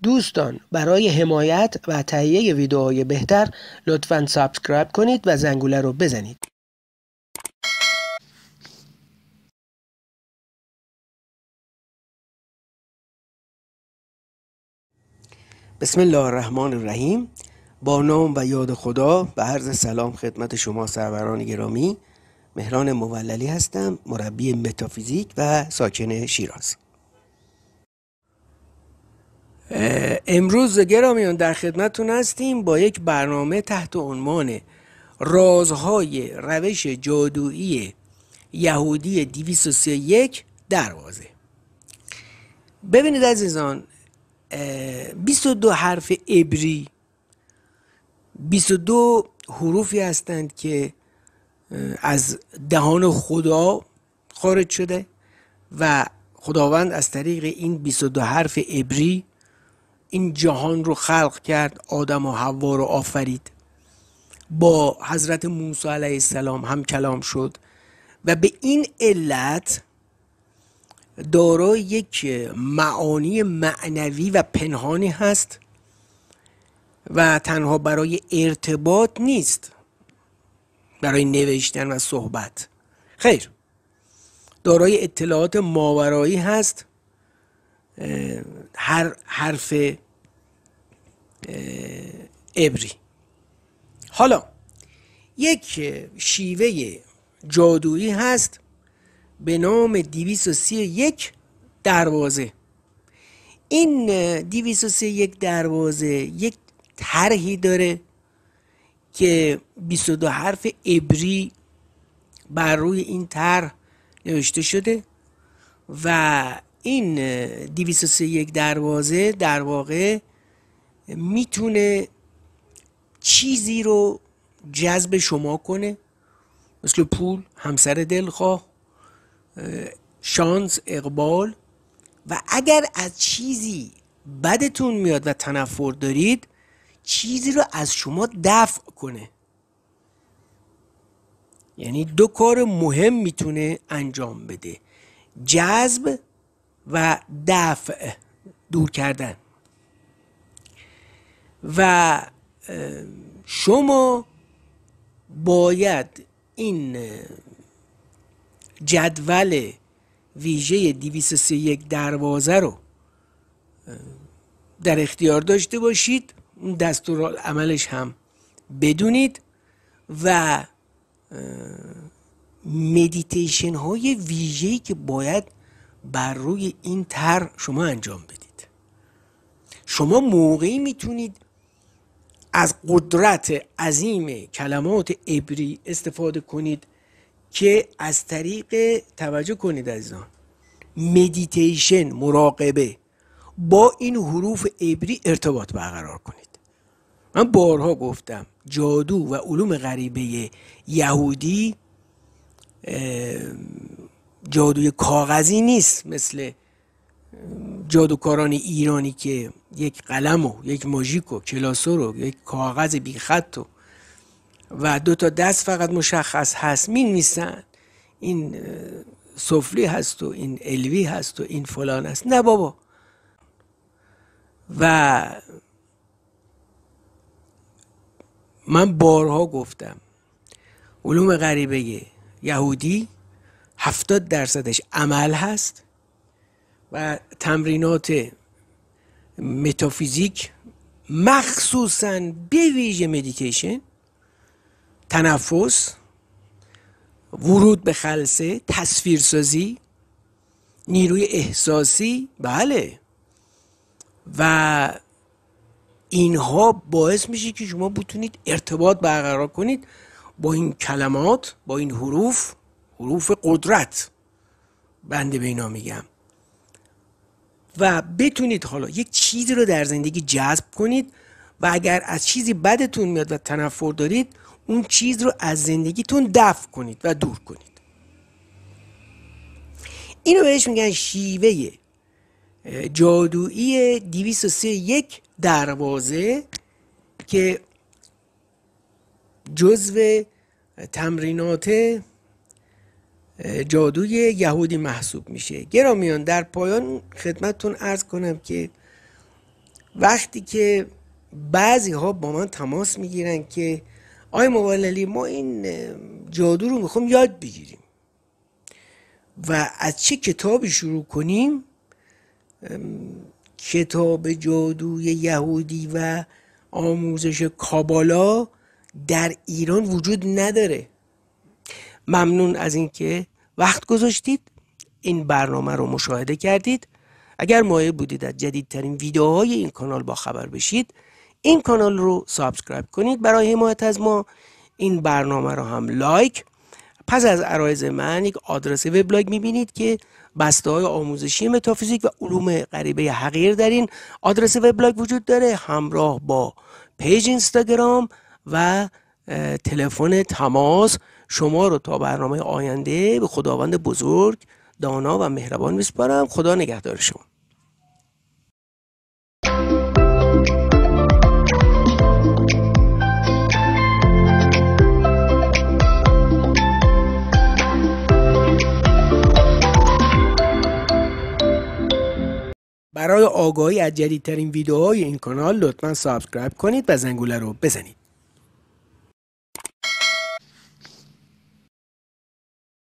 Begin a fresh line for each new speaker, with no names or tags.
دوستان برای حمایت و تهیه ویدئوهای بهتر لطفاً سابسکرایب کنید و زنگوله رو بزنید. بسم الله الرحمن الرحیم. با نام و یاد خدا و عرض سلام خدمت شما سروران گرامی. مهران موللی هستم، مربی متافیزیک و ساکن شیراز. امروز گرامیان در خدمتتون هستیم با یک برنامه تحت عنوان رازهای روش جادویی یهودی 231 دروازه. ببینید عزیزان، 22 حرف عبری 22 حروفی هستند که از دهان خدا خارج شده و خداوند از طریق این 22 حرف عبری این جهان رو خلق کرد، آدم و حوا رو آفرید، با حضرت موسی علیه السلام هم کلام شد و به این علت دارای یک معانی معنوی و پنهانی هست و تنها برای ارتباط نیست، برای نوشتن و صحبت. خیر، دارای اطلاعات ماورایی هست. هر حرف عبری. حالا یک شیوه جادویی هست به نام 231 دروازه. این 231 دروازه یک طرحی داره که 22 حرف عبری بر روی این طرح نوشته شده و این 231 دروازه در واقع میتونه چیزی رو جذب شما کنه، مثل پول، همسر دلخواه، شانس، اقبال، و اگر از چیزی بدتون میاد و تنفر دارید چیزی رو از شما دفع کنه. یعنی دو کار مهم میتونه انجام بده: جذب و دفع، دور کردن. و شما باید این جدول ویژه 231 دروازه رو در اختیار داشته باشید، دستورالعملش هم بدونید و مدیتیشن های ویژه‌ای که باید بر روی این طرح شما انجام بدید. شما موقعی میتونید از قدرت عظیم کلمات عبری استفاده کنید که از طریق، توجه کنید عزیزان، مدیتیشن، مراقبه با این حروف عبری ارتباط برقرار کنید. من بارها گفتم جادو و علوم غریبه یهودی جادوی کاغذی نیست مثل جادوکاران ایرانی که یک قلم و یک ماژیک و کلاسور و یک کاغذ بی خط و 2 تا دست فقط مشخص هست می نویسن این سفلی هست و این الوی هست و این فلان هست. نه بابا. و من بارها گفتم علوم غریبه یهودی 70% عمل هست و تمرینات متافیزیک، مخصوصاً به ویژه مدیتیشن، تنفس، ورود به خلسه، تصویرسازی، نیروی احساسی، بله، و اینها باعث میشه که شما بتونید ارتباط برقرار کنید با این کلمات، با این حروف قدرت، بنده به اینا میگم، و بتونید حالا یک چیزی رو در زندگی جذب کنید و اگر از چیزی بدتون میاد و تنفر دارید اون چیز رو از زندگیتون دفع کنید و دور کنید. اینو بهش میگن شیوه جادویی 231 دروازه که جزو تمرینات جادوی یهودی محسوب میشه. گرامیان، در پایان خدمتتون عرض کنم که وقتی که بعضی ها با من تماس میگیرن که آی موبایل علی ما این جادو رو میخوام یاد بگیریم و از چه کتابی شروع کنیم، کتاب جادوی یهودی و آموزش کابالا در ایران وجود نداره. ممنون از اینکه وقت گذاشتید، این برنامه رو مشاهده کردید. اگر مایل بودید از جدیدترین ویدیوهای این کانال با خبر بشید، این کانال رو سابسکرایب کنید. برای حمایت از ما این برنامه رو هم لایک. پس از عرایض من یک آدرس وبلاگ میبینید که بسته های آموزشی متافیزیک و علوم غریبه حقیر در این آدرس وبلاگ وجود داره، همراه با پیج اینستاگرام و تلفن تماس. شما رو تا برنامه آینده به خداوند بزرگ، دانا و مهربان میسپارم. خدا نگهدار شما. برای آگاهی از جدیدترین ویدیوهای این کانال لطفاً سابسکرایب کنید و زنگوله رو بزنید.